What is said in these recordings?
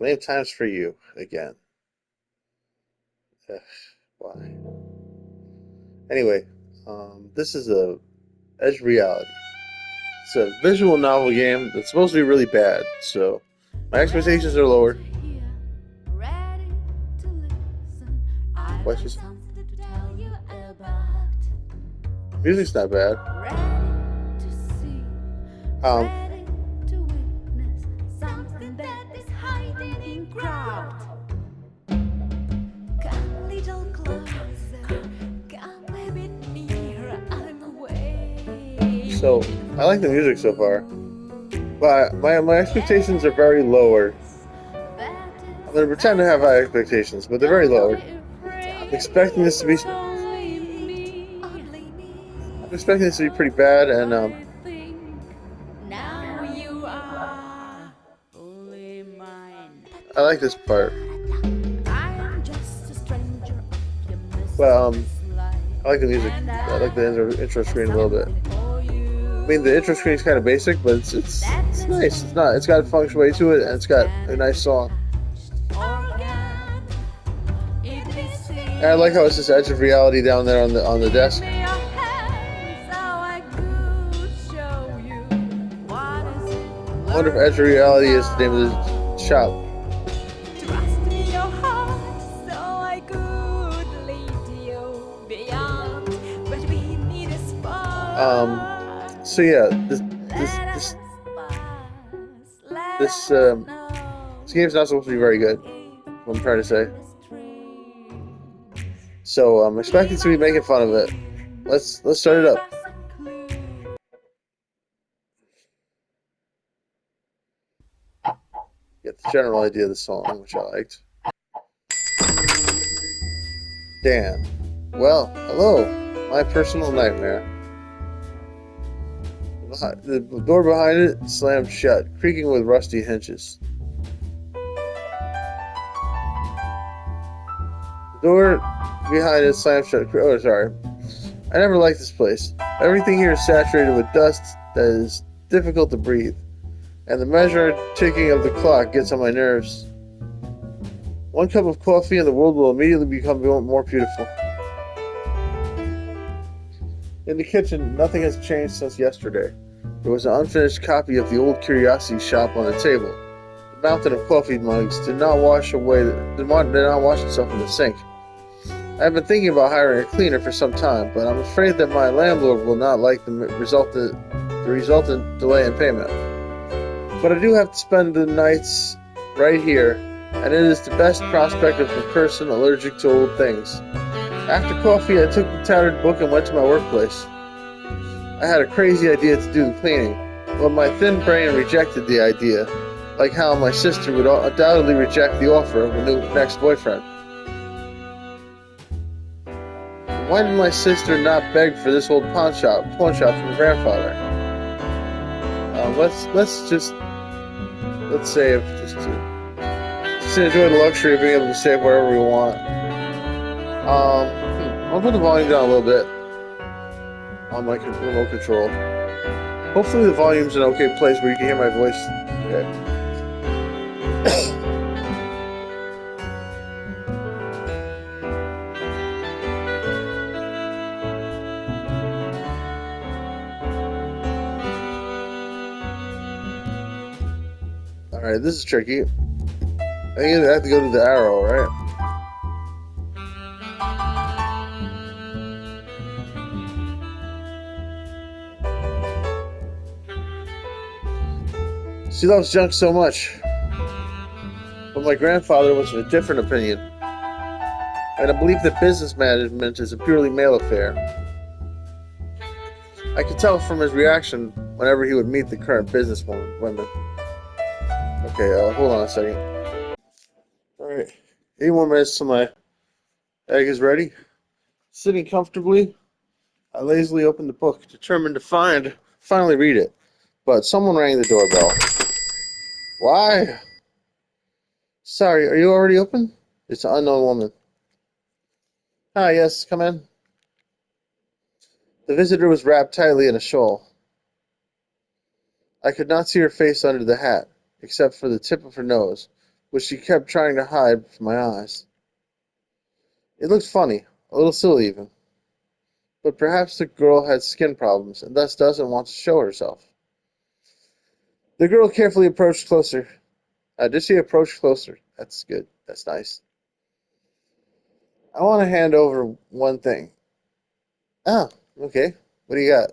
Many times for you again. Ugh, why? Anyway, this is a Edge Reality. It's a visual novel game that's supposed to be really bad, so my expectations are lower. What you music's not bad. Um, so I like the music so far, but my expectations are very lower. I'm gonna pretend to have high expectations, but they're very lower. I'm expecting this to be I'm expecting this to be pretty bad, and I like this part. But I like the music. I like the intro screen a little bit. I mean, the intro screen is kind of basic, but it's nice. It's not. It's got a feng shui to it, and it's got a nice song. And I like how it's just Edge of Reality down there on the desk. I wonder if Edge of Reality is the name of the shop. So yeah, this this game's not supposed to be very good. What I'm trying to say. So I'm expecting to be making fun of it. Let's start it up. Get the general idea of the song, which I liked. Dan. Well, hello. My personal nightmare. The door behind it slammed shut, creaking with rusty hinges. The door behind it slammed shut. Oh, sorry. I never liked this place. Everything here is saturated with dust that is difficult to breathe, and the measured ticking of the clock gets on my nerves. One cup of coffee and the world will immediately become more beautiful. In the kitchen, nothing has changed since yesterday. There was an unfinished copy of the old curiosity shop on the table. The mountain of coffee mugs did not wash itself in the sink. I have been thinking about hiring a cleaner for some time, but I'm afraid that my landlord will not like the resultant delay in payment. But I do have to spend the nights right here, and it is the best prospect of a person allergic to old things. After coffee, I took the tattered book and went to my workplace. I had a crazy idea to do the cleaning, but my thin brain rejected the idea, like how my sister would undoubtedly reject the offer of a new next boyfriend. Why did my sister not beg for this old pawn shop from grandfather? Let's save just to enjoy the luxury of being able to save wherever we want. I'll put the volume down a little bit on my remote control. Hopefully the volume's in an okay place where you can hear my voice. Okay. Alright, this is tricky. I think I have to go to the arrow, right? She loves junk so much. But my grandfather was of a different opinion, and I believe that business management is a purely male affair. I could tell from his reaction whenever he would meet the current women. Okay, hold on a second. Alright, 8 more minutes till my egg is ready. Sitting comfortably, I lazily opened the book, determined to finally read it. But someone rang the doorbell. Why? Sorry, are you already open? It's an unknown woman. Hi, yes, come in. The visitor was wrapped tightly in a shawl. I could not see her face under the hat, except for the tip of her nose, which she kept trying to hide from my eyes. It looked funny, a little silly even, but perhaps the girl had skin problems and thus doesn't want to show herself. The girl carefully approached closer. Did she approach closer? That's good. That's nice. I want to hand over one thing. Ah, okay. What do you got?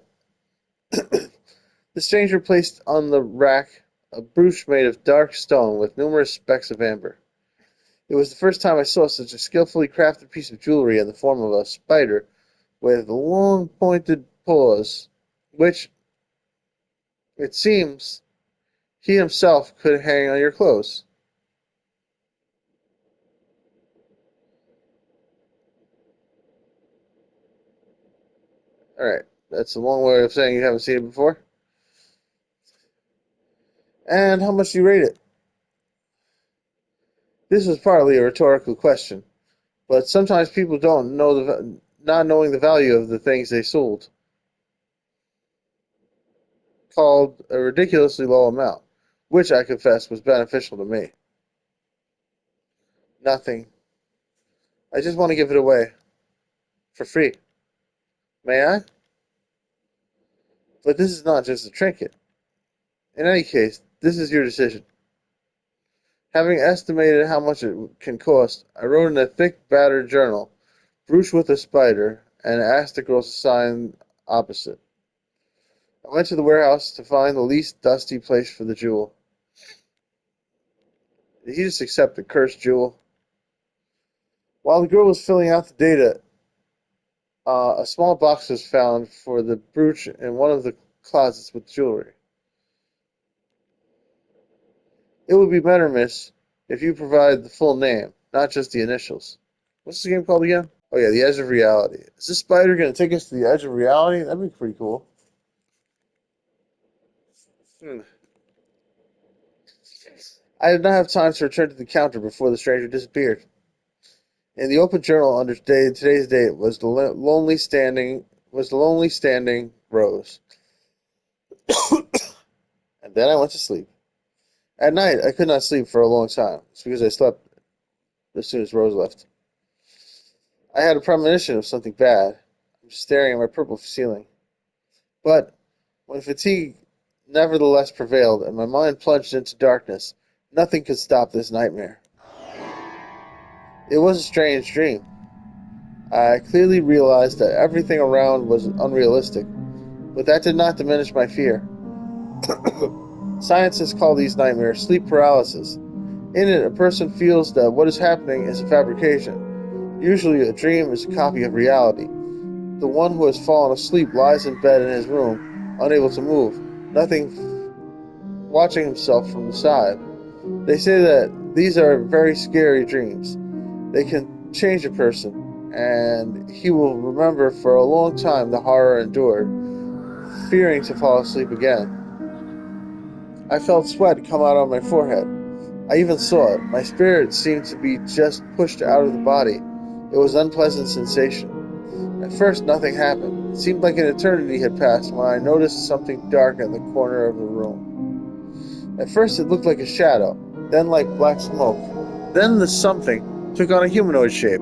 The stranger placed on the rack a brooch made of dark stone with numerous specks of amber. It was the first time I saw such a skillfully crafted piece of jewelry in the form of a spider with long pointed paws, which, it seems, he himself could hang on your clothes. Alright, that's a long way of saying you haven't seen it before. And how much do you rate it? This was partly a rhetorical question, but sometimes people don't know not knowing the value of the things they sold, called a ridiculously low amount, which I confess was beneficial to me. Nothing. I just want to give it away for free. May I? But this is not just a trinket. In any case, this is your decision. Having estimated how much it can cost, I wrote in a thick, battered journal, "Brooch with a spider," and asked the girl to sign opposite. I went to the warehouse to find the least dusty place for the jewel. Did he just accept the cursed jewel? While the girl was filling out the data, a small box was found for the brooch in one of the closets with jewelry. It would be better, miss, if you provide the full name, not just the initials. What's the game called again? Oh yeah, The Edge of Reality. Is this spider going to take us to the edge of reality? That'd be pretty cool. Hmm. I did not have time to return to the counter before the stranger disappeared. In the open journal under today's date was the lonely standing Rose. And then I went to sleep. At night, I could not sleep for a long time. It's because I slept as soon as Rose left. I had a premonition of something bad. I'm staring at my purple ceiling. But when fatigue nevertheless prevailed and my mind plunged into darkness, nothing could stop this nightmare. It was a strange dream. I clearly realized that everything around was unrealistic, but that did not diminish my fear. Scientists call these nightmares sleep paralysis. In it, a person feels that what is happening is a fabrication. Usually, a dream is a copy of reality. The one who has fallen asleep lies in bed in his room, unable to move, nothing, watching himself from the side. They say that these are very scary dreams. They can change a person, and he will remember for a long time the horror endured, fearing to fall asleep again. I felt sweat come out on my forehead. I even saw it. My spirit seemed to be just pushed out of the body. It was an unpleasant sensation. At first, nothing happened. It seemed like an eternity had passed when I noticed something dark in the corner of the room. At first, it looked like a shadow, then like black smoke. Then the something took on a humanoid shape.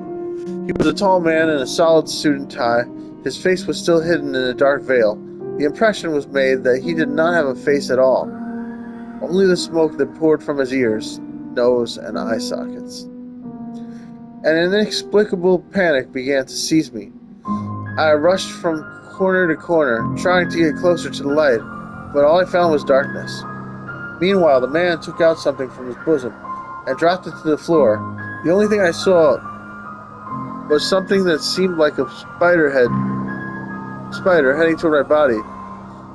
He was a tall man in a solid suit and tie. His face was still hidden in a dark veil. The impression was made that he did not have a face at all, only the smoke that poured from his ears, nose, and eye sockets. An inexplicable panic began to seize me. I rushed from corner to corner, trying to get closer to the light, but all I found was darkness. Meanwhile, the man took out something from his bosom and dropped it to the floor. The only thing I saw was something that seemed like a spider heading toward my body.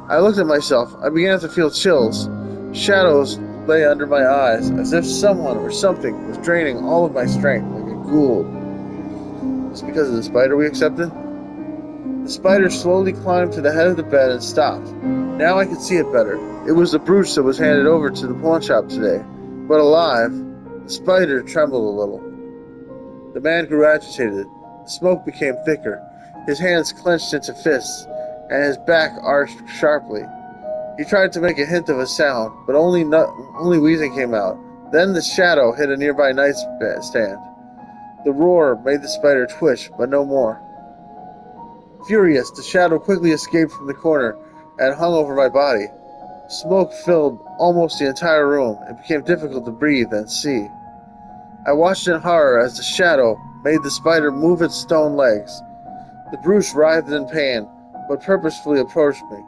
I looked at myself. I began to feel chills. Shadows lay under my eyes, as if someone or something was draining all of my strength like a ghoul. It's because of the spider we accepted? The spider slowly climbed to the head of the bed and stopped. Now I could see it better. It was the brooch that was handed over to the pawn shop today. But alive, the spider trembled a little. The man grew agitated. The smoke became thicker. His hands clenched into fists, and his back arched sharply. He tried to make a hint of a sound, but only wheezing came out. Then the shadow hit a nearby nightstand. The roar made the spider twitch, but no more. Furious, the shadow quickly escaped from the corner and hung over my body. Smoke filled almost the entire room. It became difficult to breathe and see. I watched in horror as the shadow made the spider move its stone legs. The brooch writhed in pain, but purposefully approached me.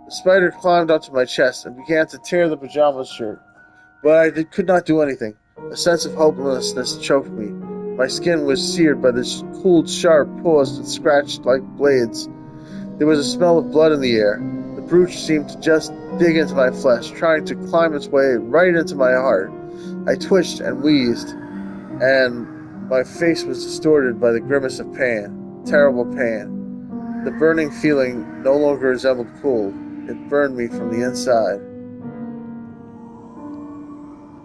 The spider climbed onto my chest and began to tear the pajama shirt, but I could not do anything. A sense of hopelessness choked me. My skin was seared by the cold, sharp paws that scratched like blades. There was a smell of blood in the air. The brooch seemed to just dig into my flesh, trying to climb its way right into my heart. I twitched and wheezed, and my face was distorted by the grimace of pain. Terrible pain. The burning feeling no longer resembled cold. It burned me from the inside.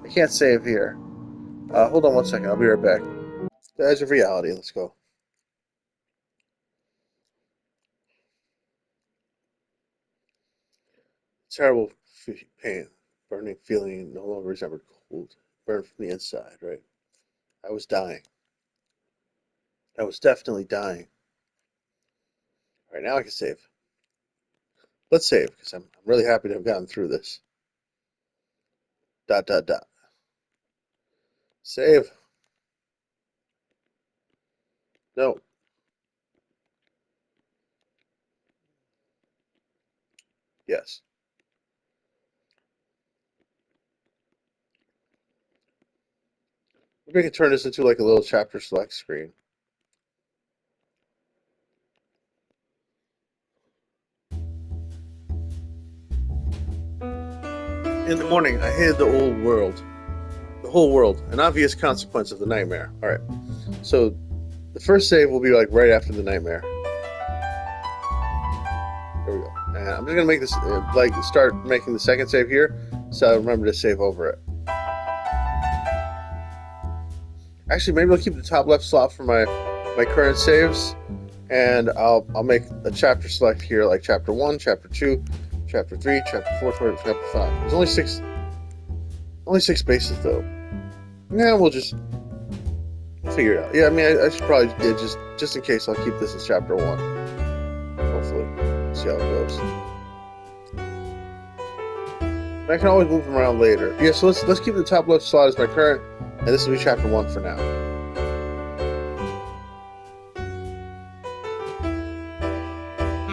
I can't save here. Hold on one second. I'll be right back. The Edge of Reality. Let's go. Terrible pain. Burning feeling no longer resembled cold. Burned from the inside, right? I was dying. I was definitely dying. All right, now I can save. Let's save, because I'm really happy to have gotten through this. Dot, dot, dot. Save. No. Yes. Maybe I can turn this into like a little chapter select screen. In the morning, I hated the old world. The whole world. An obvious consequence of the nightmare. Alright. So, the first save will be like right after the nightmare. There we go. And I'm just going to make this, start making the second save here, so I remember to save over it. Actually, maybe I'll keep the top left slot for my current saves, and I'll make a chapter select here, like chapter 1, chapter 2, chapter 3, chapter 4, chapter 5. There's only six spaces though. Yeah, we'll just figure it out. Yeah, I mean, I should probably just in case, I'll keep this as chapter 1. Hopefully, see how it goes. I can always move them around later. Yeah, so let's keep the top left slot as my current, and this will be chapter 1 for now.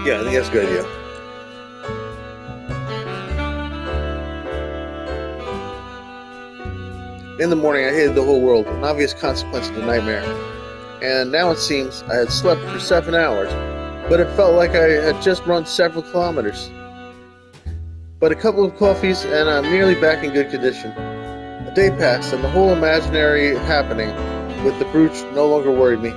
Yeah, I think that's a good idea. In the morning, I hated the whole world, an obvious consequence of the nightmare. And now it seems I had slept for 7 hours, but it felt like I had just run several kilometers. But a couple of coffees, and I'm nearly back in good condition. A day passed, and the whole imaginary happening with the brooch no longer worried me.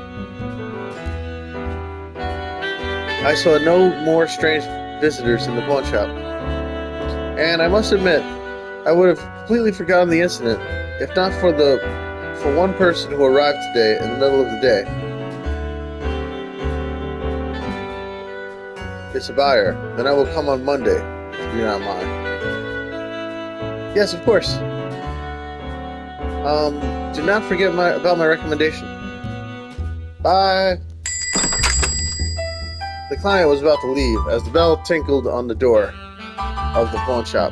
I saw no more strange visitors in the pawn shop. And I must admit, I would have completely forgotten the incident if not for one person who arrived today in the middle of the day. It's a buyer. Then I will come on Monday, if you're not mind. Yes, of course. Do not forget about my recommendation. Bye. The client was about to leave as the bell tinkled on the door of the pawn shop.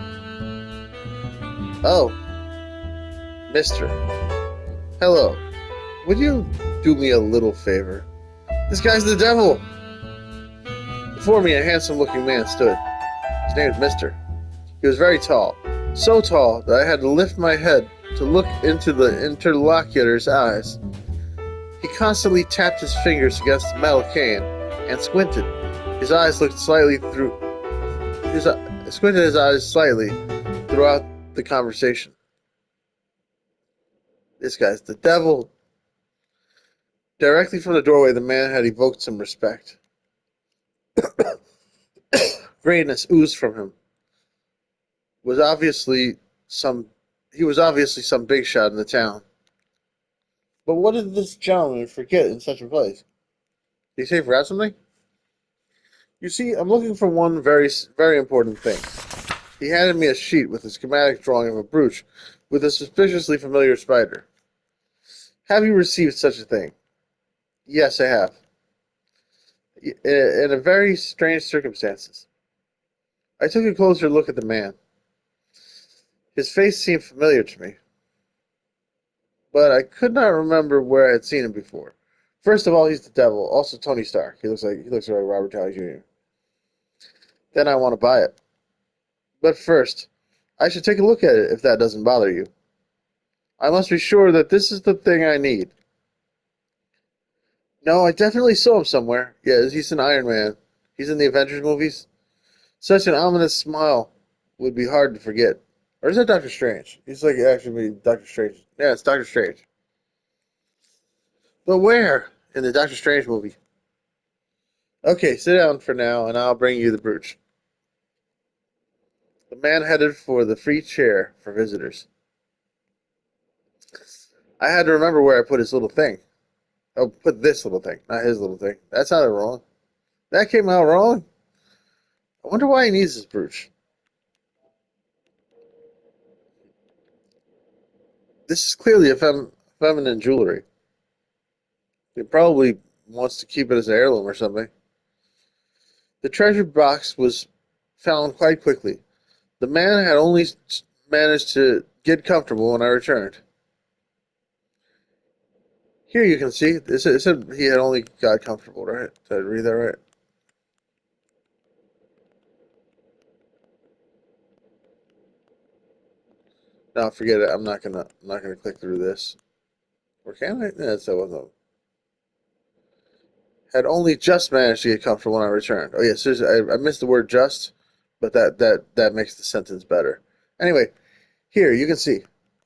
Oh, Mister. Hello. Would you do me a little favor? This guy's the devil. Before me, a handsome-looking man stood. His name was Mister. He was very tall. So tall that I had to lift my head to look into the interlocutor's eyes. He constantly tapped his fingers against the metal cane and squinted. His eyes looked slightly through. Squinted his eyes slightly throughout the conversation. This guy's the devil. Directly from the doorway, the man had evoked some respect. Greatness oozed from him. He was obviously some big shot in the town. But what did this gentleman forget in such a place? Did he say he forgot something? You see, I'm looking for one very, very important thing. He handed me a sheet with a schematic drawing of a brooch with a suspiciously familiar spider. Have you received such a thing? Yes, I have. In a very strange circumstances. I took a closer look at the man. His face seemed familiar to me, but I could not remember where I had seen him before. First of all, he's the devil. Also, Tony Stark. He looks like Robert Downey Jr. Then I want to buy it. But first, I should take a look at it if that doesn't bother you. I must be sure that this is the thing I need. No, I definitely saw him somewhere. Yeah, he's an Iron Man. He's in the Avengers movies. Such an ominous smile would be hard to forget. Or is that Doctor Strange? He's like actually Doctor Strange. Yeah, it's Doctor Strange. But where? In the Doctor Strange movie. Okay, sit down for now, and I'll bring you the brooch. The man headed for the free chair for visitors. I had to remember where I put his little thing. Oh, put this little thing, not his little thing. That sounded wrong. That came out wrong. I wonder why he needs this brooch. This is clearly a feminine jewelry. He probably wants to keep it as an heirloom or something. The treasure box was found quite quickly. The man had only managed to get comfortable when I returned. Here you can see, it said he had only got comfortable, right? Did I read that right? No, forget it. I'm not gonna click through this. Or can I? Yeah, that wasn't. Had only just managed to get comfortable when I returned. Oh yes, I missed the word just, but that makes the sentence better. Anyway, here you can see.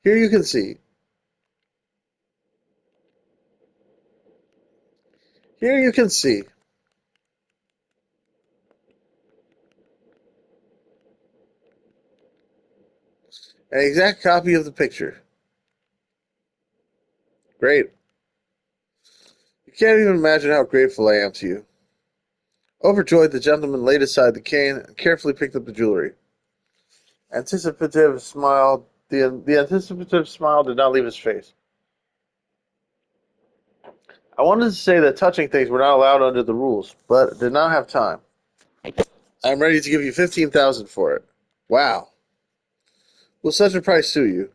Here you can see. Here you can see an exact copy of the picture. Great. You can't even imagine how grateful I am to you. Overjoyed, the gentleman laid aside the cane and carefully picked up the jewelry. Anticipative smile. The anticipative smile did not leave his face. I wanted to say that touching things were not allowed under the rules, but did not have time. I'm ready to give you 15,000 for it. Wow. Will such a price suit you?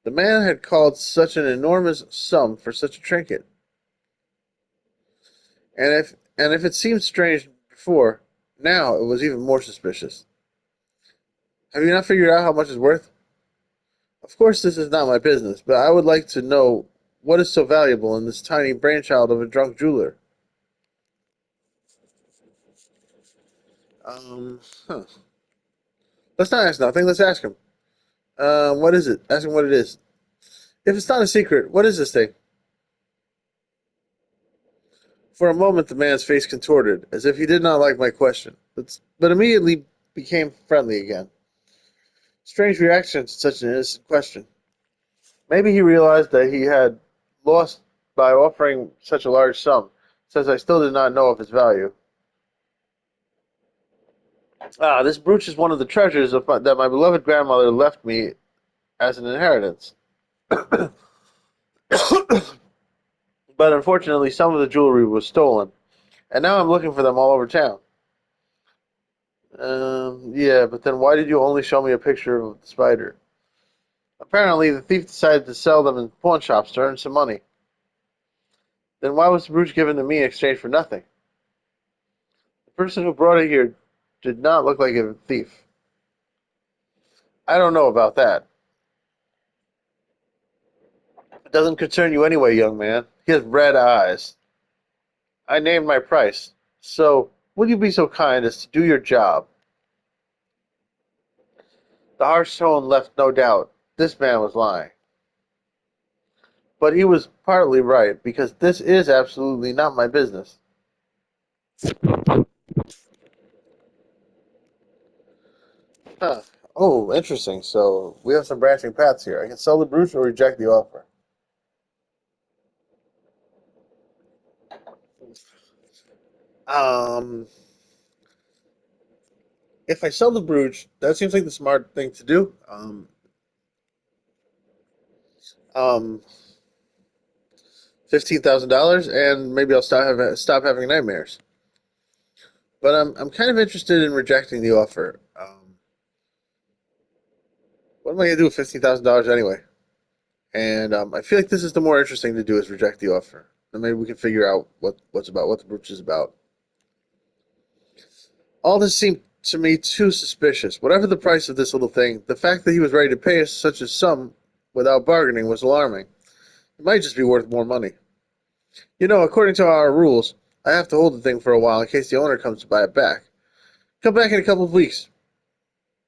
The man had called such an enormous sum for such a trinket. And if it seemed strange before, now it was even more suspicious. Have you not figured out how much it's worth? Of course this is not my business, but I would like to know what is so valuable in this tiny brainchild of a drunk jeweler. Huh. Let's not ask nothing, let's ask him. What is it? Ask him what it is. If it's not a secret, what is this thing? For a moment the man's face contorted, as if he did not like my question, but immediately became friendly again. Strange reaction to such an innocent question. Maybe he realized that he had lost by offering such a large sum, since I still did not know of its value. Ah, this brooch is one of the treasures that my beloved grandmother left me as an inheritance. But unfortunately, some of the jewelry was stolen, and now I'm looking for them all over town. Yeah, but then why did you only show me a picture of the spider? Apparently, the thief decided to sell them in pawn shops to earn some money. Then why was the brooch given to me in exchange for nothing? The person who brought it here did not look like a thief. I don't know about that. It doesn't concern you anyway, young man. He has red eyes. I named my price. So, will you be so kind as to do your job? The harsh tone left no doubt. This man was lying. But he was partly right, because this is absolutely not my business. Huh. Oh, interesting. So, we have some branching paths here. I can sell the brooch or reject the offer. Um, if I sell the brooch, that seems like the smart thing to do. Um, $15,000, and maybe I'll stop having nightmares. But I'm kind of interested in rejecting the offer. What am I gonna do with $15,000 anyway? And I feel like this is the more interesting to do is reject the offer. And maybe we can figure out what the brooch is about. All this seemed to me too suspicious. Whatever the price of this little thing, the fact that he was ready to pay us such a sum without bargaining was alarming. It might just be worth more money. According to our rules, I have to hold the thing for a while in case the owner comes to buy it back. Come back in a couple of weeks.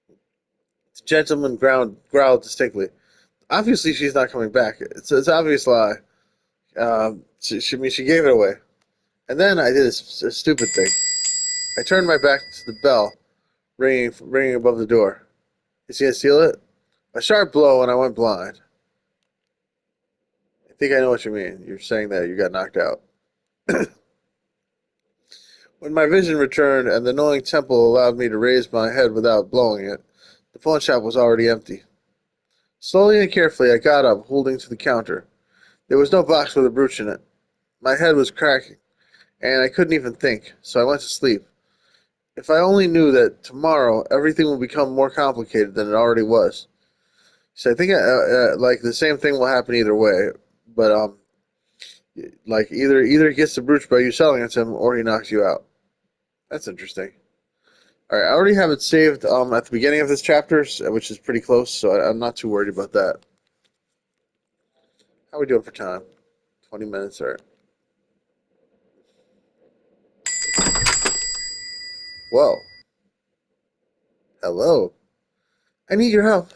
The gentleman growled distinctly. Obviously, she's not coming back. It's obvious lie. She gave it away. And then I did a stupid thing. I turned my back to the bell, ringing above the door. Is he gonna steal it? A sharp blow, and I went blind. I think I know what you mean. You're saying that you got knocked out. When my vision returned and the knowing temple allowed me to raise my head without blowing it, the pawn shop was already empty. Slowly and carefully, I got up, holding to the counter. There was no box with a brooch in it. My head was cracking, and I couldn't even think, so I went to sleep. If I only knew that tomorrow everything will become more complicated than it already was. So I think like the same thing will happen either way, but like either he gets the brooch by you selling it to him, or he knocks you out. That's interesting. All right, I already have it saved at the beginning of this chapter, which is pretty close, so I'm not too worried about that. How are we doing for time? 20 minutes, all right. Whoa, hello. I need your help.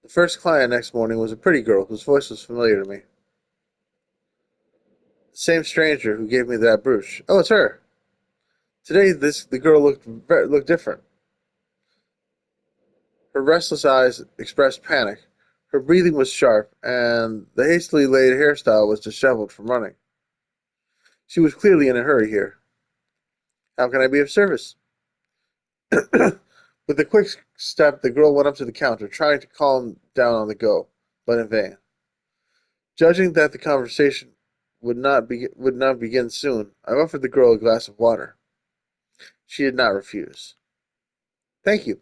The first client next morning was a pretty girl whose voice was familiar to me. The same stranger who gave me that brooch. Oh, it's her. Today, the girl looked different. Her restless eyes expressed panic. Her breathing was sharp, and the hastily laid hairstyle was disheveled from running. She was clearly in a hurry here. How can I be of service? With a quick step, the girl went up to the counter, trying to calm down on the go, but in vain. Judging that the conversation would not begin soon, I offered the girl a glass of water. She did not refuse. Thank you.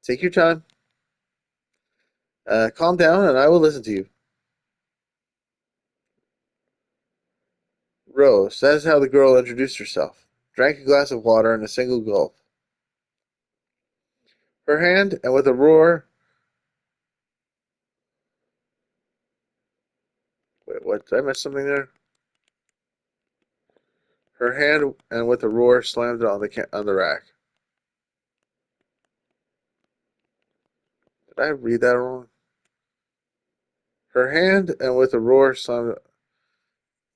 Take your time. Calm down, and I will listen to you. Rose, that is how the girl introduced herself. Drank a glass of water in a single gulp. Her hand, and with a roar. Wait, what? Did I miss something there? Her hand, and with a roar, slammed it on the rack. Did I read that wrong? Her hand, and with a roar, slammed.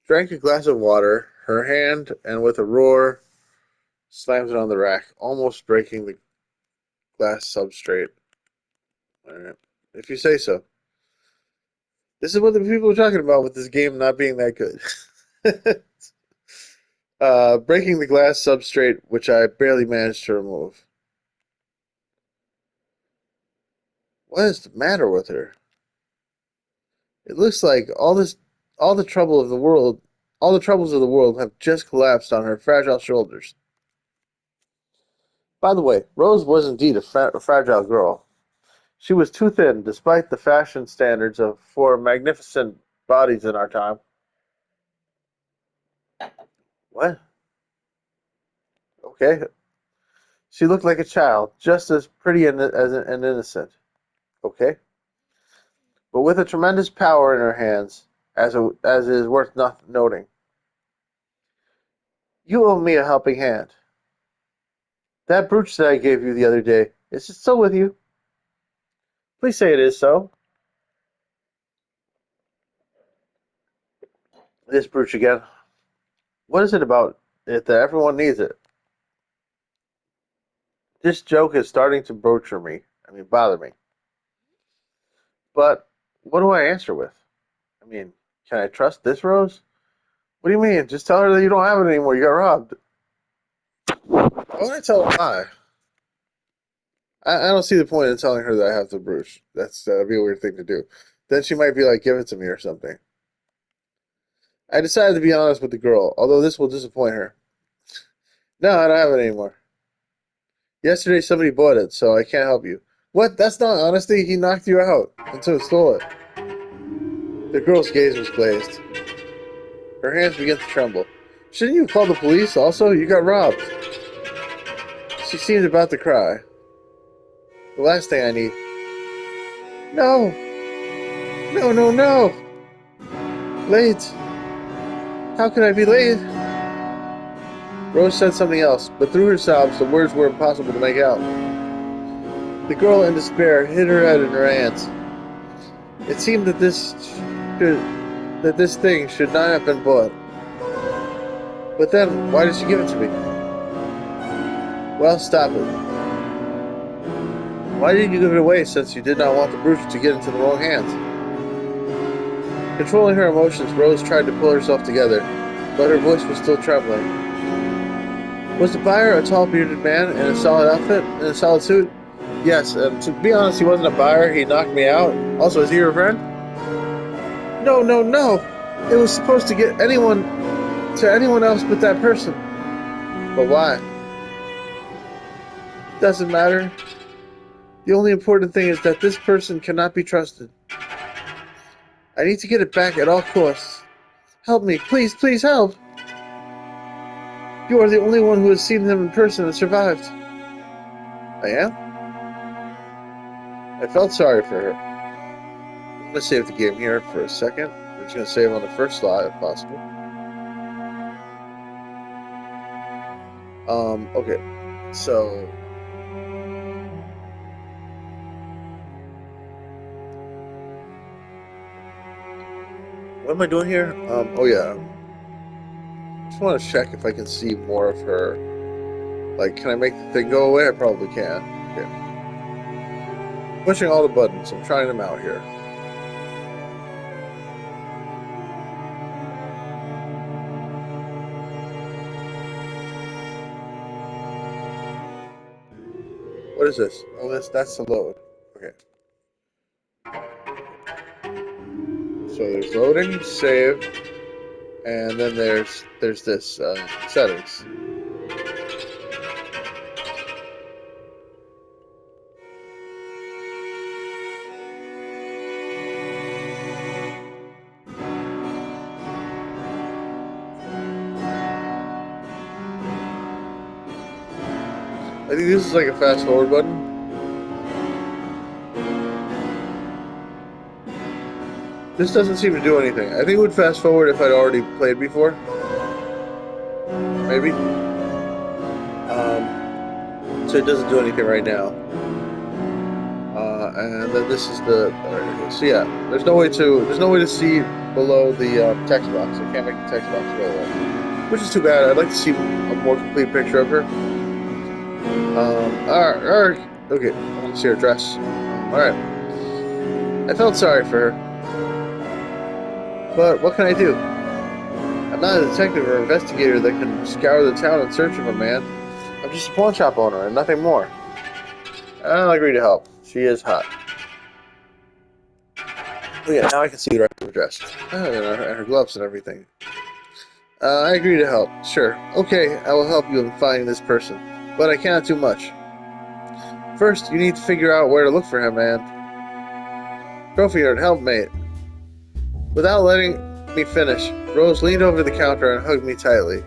Drank a glass of water. Her hand, and with a roar, slams it on the rack, almost breaking the glass substrate. All right. If you say so. This is what the people are talking about with this game not being that good. Breaking the glass substrate, which I barely managed to remove. What is the matter with her? It looks like all the trouble of the world, all the troubles of the world have just collapsed on her fragile shoulders. By the way, Rose was indeed a fragile girl. She was too thin, despite the fashion standards of for magnificent bodies in our time. What? Okay. She looked like a child, just as pretty and innocent. Okay. But with a tremendous power in her hands, as is worth noting. You owe me a helping hand. That brooch that I gave you the other day, is it still with you? Please say it is so. This brooch again. What is it about it that everyone needs it? This joke is starting to bother me. But what do I answer with? I mean, can I trust this Rose? What do you mean? Just tell her that you don't have it anymore. You got robbed. Why would I tell a lie? I don't see the point in telling her that I have the brooch. That'd be a weird thing to do. Then she might be like, give it to me or something. I decided to be honest with the girl, although this will disappoint her. No, I don't have it anymore. Yesterday somebody bought it, so I can't help you. What? That's not honesty. He knocked you out until he stole it. The girl's gaze was glazed. Her hands began to tremble. Shouldn't you call the police also? You got robbed. She seemed about to cry. The last thing I need. No! No, no, no! Late! How could I be late? Rose said something else, but through her sobs, the words were impossible to make out. The girl, in despair, hid her head in her hands. It seemed that this thing should not have been bought. But then, why did she give it to me? Well, stop it. Why did you give it away since you did not want the brooch to get into the wrong hands? Controlling her emotions, Rose tried to pull herself together, but her voice was still trembling. Was the buyer a tall bearded man in a solid outfit, in a solid suit? Yes, and to be honest, he wasn't a buyer, he knocked me out. Also, is he your friend? No, no, no! It was supposed to get anyone else but that person. But why? Doesn't matter. The only important thing is that this person cannot be trusted. I need to get it back at all costs. Help me, please, please help! You are the only one who has seen him in person and survived. I am? I felt sorry for her. I'm going to save the game here for a second. I'm just going to save on the first slot if possible. Okay. So... what am I doing here? Oh yeah. I just want to check if I can see more of her. Like, can I make the thing go away? I probably can. Okay. Pushing all the buttons. I'm trying them out here. What is this? Oh, that's the load. Okay. So there's loading, save, and then there's this settings. I think this is like a fast forward button. This doesn't seem to do anything. I think it would fast forward if I'd already played before. Maybe. So it doesn't do anything right now. And then this is the. So yeah, there's no way to see below the text box. I can't make the text box go away, which is too bad. I'd like to see a more complete picture of her. Alright, okay. I want to see her dress. Alright. I felt sorry for her. But what can I do? I'm not a detective or investigator that can scour the town in search of a man. I'm just a pawn shop owner and nothing more. I'll agree to help. She is hot. Oh yeah, now I can see the rest of her dress. And her gloves and everything. I agree to help. Sure. Okay, I will help you in finding this person. But I cannot do much. First, you need to figure out where to look for him, man. Trophy Yard, help, mate. Without letting me finish, Rose leaned over the counter and hugged me tightly.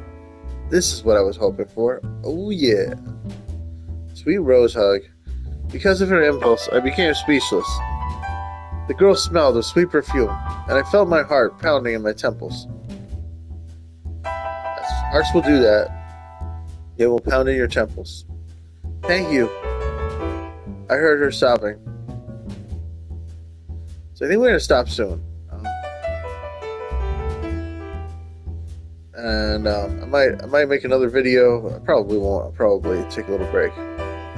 This is what I was hoping for. Oh yeah. Sweet Rose hug. Because of her impulse, I became speechless. The girl smelled of sweet perfume, and I felt my heart pounding in my temples. Yes, hearts will do that. It will pound in your temples. Thank you. I heard her sobbing. So I think we're going to stop soon. And I might make another video. I probably won't. I'll probably take a little break.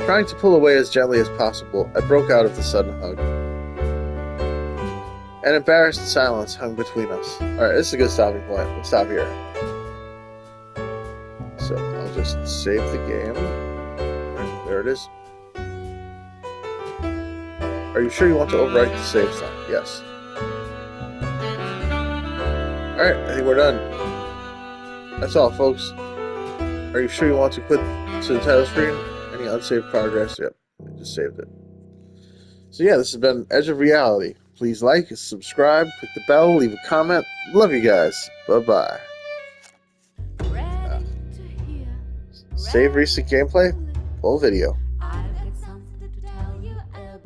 Trying to pull away as gently as possible, I broke out of the sudden hug. An embarrassed silence hung between us. Alright, this is a good stopping point. We'll stop here. So I'll just save the game. There it is. Are you sure you want to overwrite the save sign? Yes. Alright, I think we're done. That's all, folks. Are you sure you want to quit to the title screen? Any unsaved progress? Yep, I just saved it. So yeah, this has been Edge of Reality. Please like, subscribe, click the bell, leave a comment. Love you guys. Bye-bye. Save recent gameplay, full video.